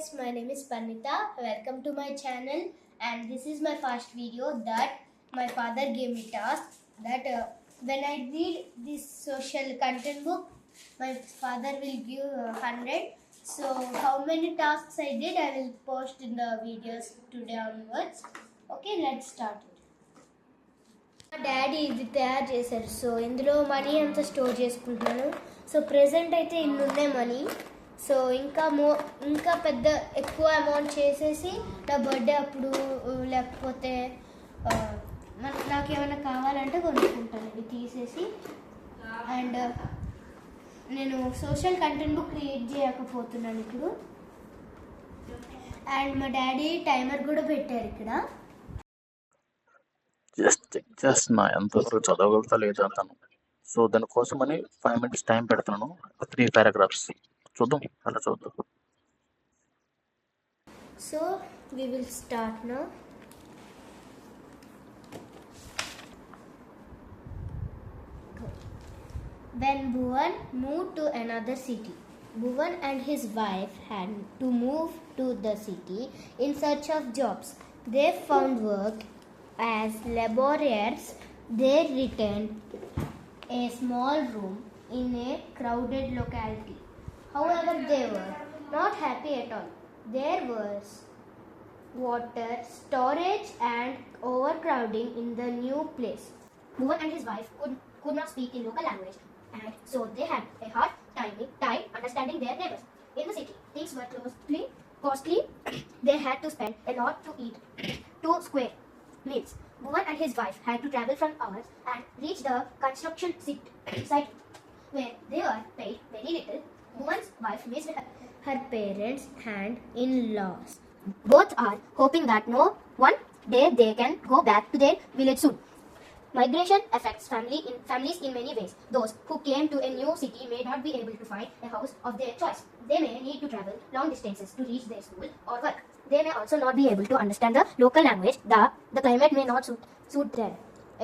guys, my name is Panita. Welcome to my channel, and this is my first video that my father gave me task that when I read this social content book, my father will give 100. So how many tasks I did, I will post in the videos today onwards. Okay, let's start it. మా daddy ఇది తయారు చేశారు. So ఇందులో money అంతా store చేసుకుంటున్నాను. So present అయితే ఇన్ని ఉన్నాయి మనీ. సో ఇంకా పెద్ద ఎక్కువ అమౌంట్ చేసేసి నా బర్త్డే అప్పుడు లేకపోతే నాకు ఏమైనా కావాలంటే కొనుక్కుంటాను ఇవి తీసేసి. అండ్ నేను సోషల్ కంటెంట్ బుక్ క్రియేట్ చేయకపోతున్నాను ఇప్పుడు. అండ్ మా డాడీ టైమర్ కూడా పెట్టారు ఇక్కడ. జస్ట్ చెక్ చేస్తున్నా ఎంతవరకు చదవగలుగుతా లేదా తను. సో దానికోసమని 5 minutes టైం పెడుతున్నాను. 3 paragraphs చూద్దాం, అలా చూద్దాం. So we will start now. When Bhuvan moved to another city, Bhuvan and his wife had to move to the city in search of jobs. They found work as laborers. They returned a small room in a crowded locality. However, they were not happy at all. There was water storage and overcrowding in the new place. Bhuvan and his wife could not speak in local language, and so they had a hard time understanding their neighbors. In the city, things were costly. They had to spend a lot to eat 2 square meals. Bhuvan and his wife had to travel from hours and reach the construction site where they were paid very little. Bhuvan's wife missed her parents and in-laws. Both are hoping that one day they can go back to their village soon. Migration affects families in many ways. Those who came to a new city may not be able to find a house of their choice. They may need to travel long distances to reach their school or work. They may also not be able to understand the local language. The climate may not suit them.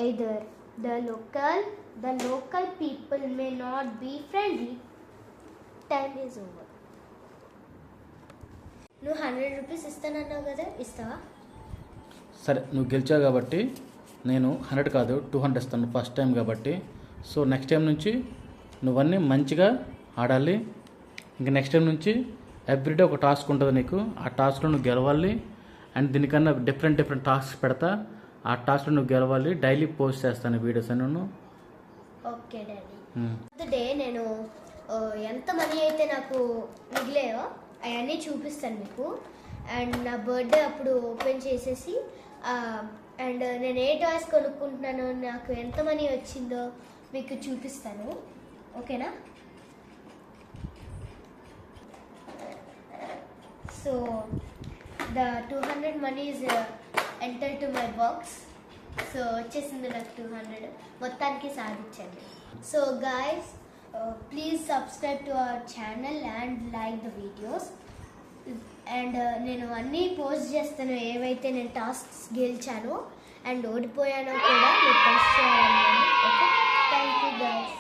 Either the local people may not be friendly. Time is over. నువ్వు 100 rupees ఇస్తానన్నావు కదా, ఇస్తావా? సరే, నువ్వు గెలిచావు కాబట్టి నేను 100 కాదు 200 ఇస్తాను, ఫస్ట్ టైం కాబట్టి. సో నెక్స్ట్ టైం నుంచి నువ్వన్నీ మంచిగా ఆడాలి. ఇంకా నెక్స్ట్ టైం నుంచి ఎవ్రీడే ఒక టాస్క్ ఉంటుంది నీకు. ఆ టాస్క్లో నువ్వు గెలవాలి. అండ్ దీనికన్నా డిఫరెంట్ టాస్క్ పెడతా. ఆ టాస్క్లో నువ్వు గెలవాలి. డైలీ పోస్ట్ చేస్తాను వీడియోస్ అని. Okay daddy. డే నేను ఎంత మనీ అయితే నాకు మిగిలేయో అవన్నీ చూపిస్తాను మీకు. అండ్ నా బర్త్డే అప్పుడు ఓపెన్ చేసేసి అండ్ నేను ఏ టాయ్స్ కొనుక్కుంటున్నానో నాకు ఎంత మనీ వచ్చిందో మీకు చూపిస్తాను. ఓకేనా? So the 200 money is enter to my box. So వచ్చేసింది నాకు 200. మొత్తానికి సాధించండి. So guys, please subscribe to our channel and like the videos. And నేను అన్నీ పోస్ట్ చేస్తాను ఏవైతే నేను టాస్క్స్ గెలిచానో అండ్ ఓడిపోయానో కూడా మీరు పోస్ట్ చేయాలని. Okay, thank you guys.